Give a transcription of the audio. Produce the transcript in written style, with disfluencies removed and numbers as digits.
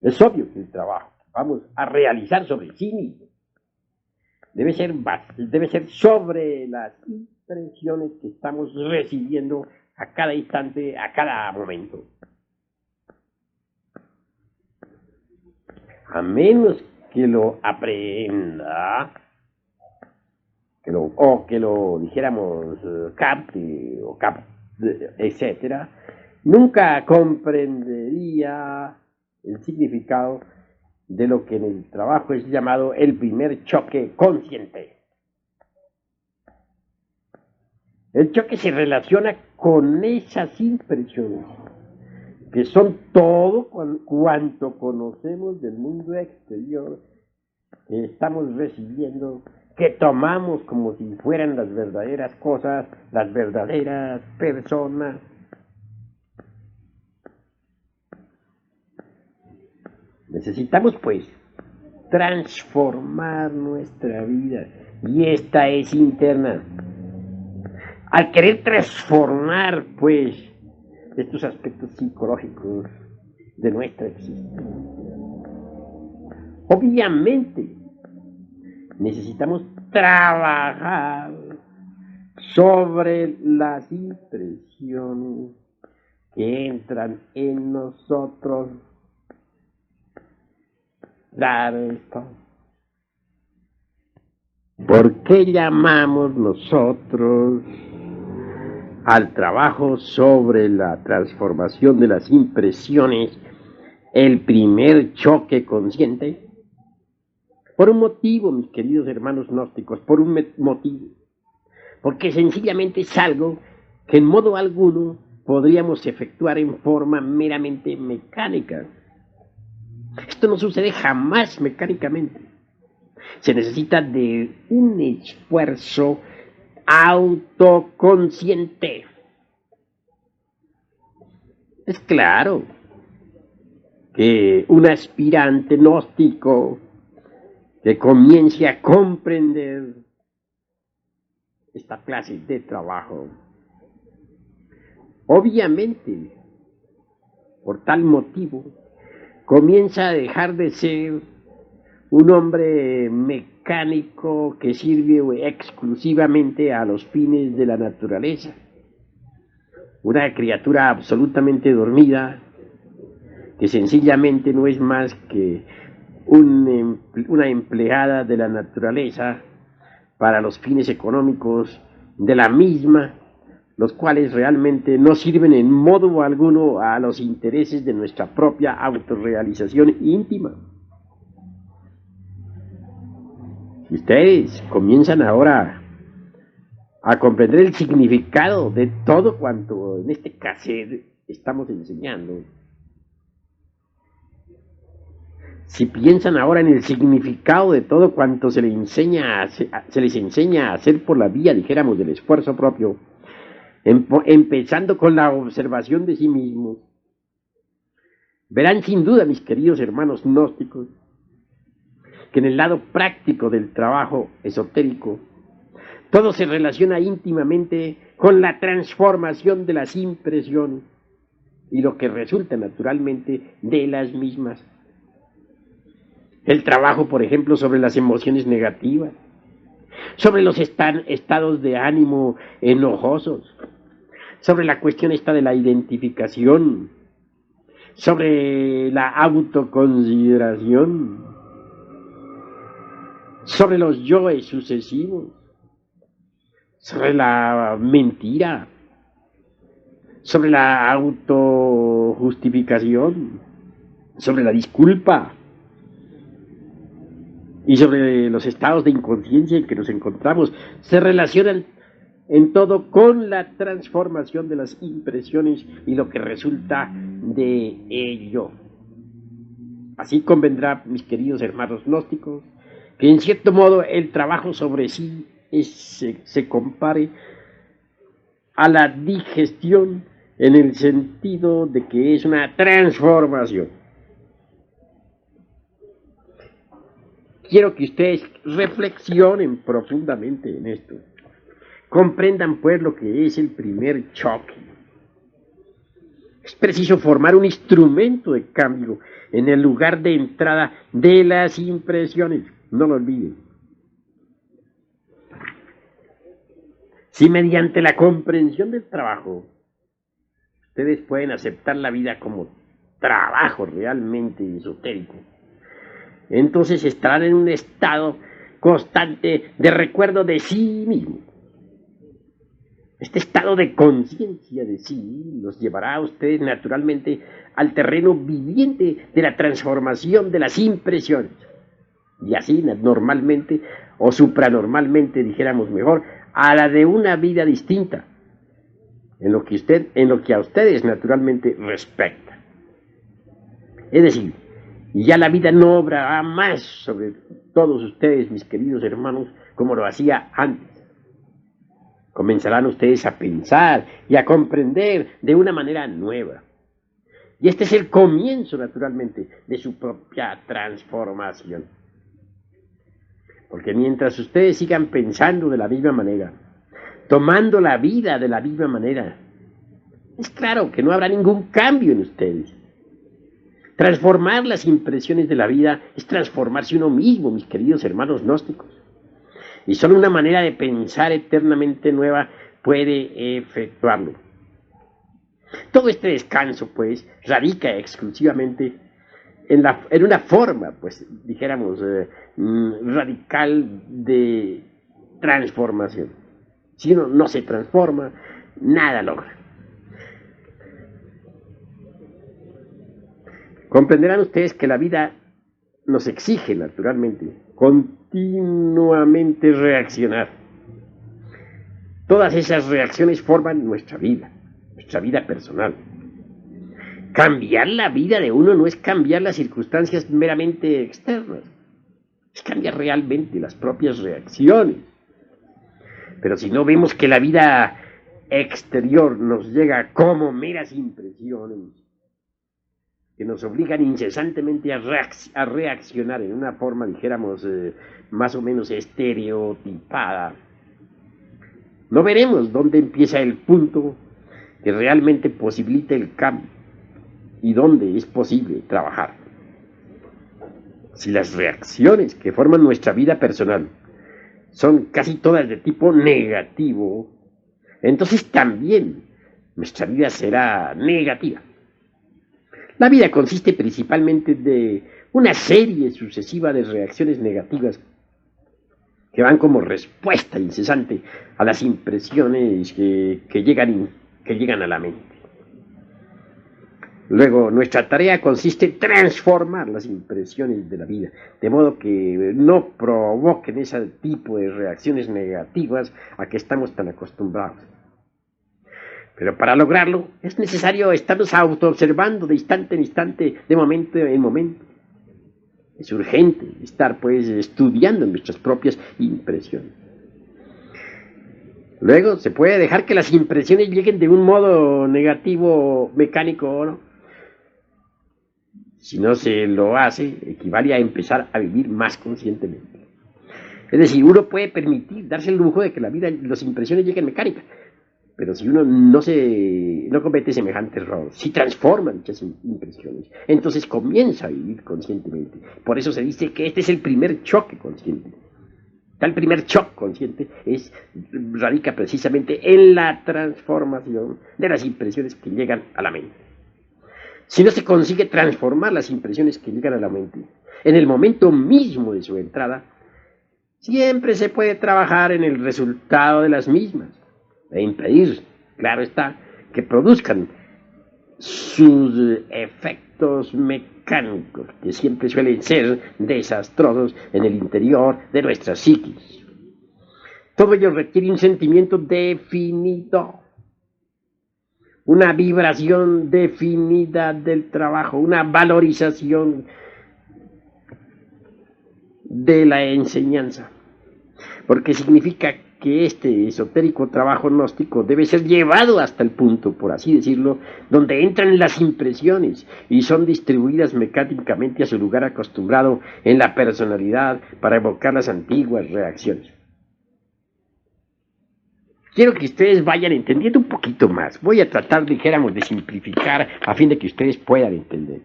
Es obvio que el trabajo que vamos a realizar sobre sí mismo debe ser sobre las impresiones que estamos recibiendo a cada instante, a cada momento. A menos que lo aprenda, que lo dijéramos capte, etcétera, nunca comprendería el significado de lo que en el trabajo es llamado el primer choque consciente. El choque se relaciona con esas impresiones, que son todo cuanto conocemos del mundo exterior que estamos recibiendo, que tomamos como si fueran las verdaderas cosas, las verdaderas personas. Necesitamos, pues, transformar nuestra vida, y esta es interna. Al querer transformar, pues, estos aspectos psicológicos de nuestra existencia, obviamente necesitamos trabajar sobre las impresiones que entran en nosotros. Claro esto. ¿Por qué llamamos nosotros al trabajo sobre la transformación de las impresiones el primer choque consciente? Por un motivo, mis queridos hermanos gnósticos, por un motivo. Porque sencillamente es algo que en modo alguno podríamos efectuar en forma meramente mecánica. Esto no sucede jamás mecánicamente. Se necesita de un esfuerzo autoconsciente. Es claro que un aspirante gnóstico que comience a comprender esta clase de trabajo, obviamente, por tal motivo, comienza a dejar de ser un hombre mecánico que sirve exclusivamente a los fines de la naturaleza, una criatura absolutamente dormida, que sencillamente no es más que una empleada de la naturaleza para los fines económicos de la misma, los cuales realmente no sirven en modo alguno a los intereses de nuestra propia autorrealización íntima. Si ustedes comienzan ahora a comprender el significado de todo cuanto en este cassette estamos enseñando, si piensan ahora en el significado de todo cuanto se les enseña a hacer por la vía, dijéramos, del esfuerzo propio, empezando con la observación de sí mismos, verán sin duda, mis queridos hermanos gnósticos, que en el lado práctico del trabajo esotérico, todo se relaciona íntimamente con la transformación de las impresiones y lo que resulta naturalmente de las mismas. El trabajo, por ejemplo, sobre las emociones negativas, sobre los estados de ánimo enojosos, sobre la cuestión esta de la identificación, sobre la autoconsideración, sobre los yoes sucesivos, sobre la mentira, sobre la autojustificación, sobre la disculpa y sobre los estados de inconsciencia en que nos encontramos, se relacionan en todo con la transformación de las impresiones y lo que resulta de ello. Así convendrá, mis queridos hermanos gnósticos, que en cierto modo el trabajo sobre sí se compare a la digestión en el sentido de que es una transformación. Quiero que ustedes reflexionen profundamente en esto. Comprendan pues lo que es el primer choque. Es preciso formar un instrumento de cambio en el lugar de entrada de las impresiones. No lo olviden. Si mediante la comprensión del trabajo ustedes pueden aceptar la vida como trabajo realmente esotérico, entonces estarán en un estado constante de recuerdo de sí mismo. Este estado de conciencia de sí los llevará a ustedes naturalmente al terreno viviente de la transformación de las impresiones. Y así normalmente, o supranormalmente, dijéramos mejor, a la de una vida distinta, en lo que a ustedes naturalmente respecta. Es decir, ya la vida no obrará más sobre todos ustedes, mis queridos hermanos, como lo hacía antes. Comenzarán ustedes a pensar y a comprender de una manera nueva. Y este es el comienzo, naturalmente, de su propia transformación. Porque mientras ustedes sigan pensando de la misma manera, tomando la vida de la misma manera, es claro que no habrá ningún cambio en ustedes. Transformar las impresiones de la vida es transformarse uno mismo, mis queridos hermanos gnósticos. Y solo una manera de pensar eternamente nueva puede efectuarlo. Todo este descanso, pues, radica exclusivamente en una forma, pues, dijéramos, radical de transformación. Si uno no se transforma, nada logra. Comprenderán ustedes que la vida nos exige, naturalmente, continuamente reaccionar. Todas esas reacciones forman nuestra vida personal. Cambiar la vida de uno no es cambiar las circunstancias meramente externas, es cambiar realmente las propias reacciones. Pero si no vemos que la vida exterior nos llega como meras impresiones, que nos obligan incesantemente a reaccionar en una forma, dijéramos, más o menos estereotipada, no veremos dónde empieza el punto que realmente posibilita el cambio y dónde es posible trabajar. Si las reacciones que forman nuestra vida personal son casi todas de tipo negativo, entonces también nuestra vida será negativa. La vida consiste principalmente de una serie sucesiva de reacciones negativas que van como respuesta incesante a las impresiones que llegan a la mente. Luego, nuestra tarea consiste en transformar las impresiones de la vida, de modo que no provoquen ese tipo de reacciones negativas a que estamos tan acostumbrados. Pero para lograrlo es necesario estarnos autoobservando de instante en instante, de momento en momento. Es urgente estar, pues, estudiando nuestras propias impresiones. Luego, se puede dejar que las impresiones lleguen de un modo negativo, mecánico o no. Si no se lo hace, equivale a empezar a vivir más conscientemente. Es decir, uno puede permitir, darse el lujo de que la vida, las impresiones lleguen mecánicas. Pero si uno no comete semejante error, si transforma dichas impresiones, entonces comienza a vivir conscientemente. Por eso se dice que este es el primer choque consciente. Tal primer choque consciente radica precisamente en la transformación de las impresiones que llegan a la mente. Si no se consigue transformar las impresiones que llegan a la mente en el momento mismo de su entrada, siempre se puede trabajar en el resultado de las mismas e impedir, claro está, que produzcan sus efectos mecánicos, que siempre suelen ser desastrosos en el interior de nuestra psiquis. Todo ello requiere un sentimiento definido, una vibración definida del trabajo, una valorización de la enseñanza, porque significa que este esotérico trabajo gnóstico debe ser llevado hasta el punto, por así decirlo, donde entran las impresiones y son distribuidas mecánicamente a su lugar acostumbrado en la personalidad para evocar las antiguas reacciones. quiero que ustedes vayan entendiendo un poquito más. Voy a tratar, dijéramos, de simplificar a fin de que ustedes puedan entender.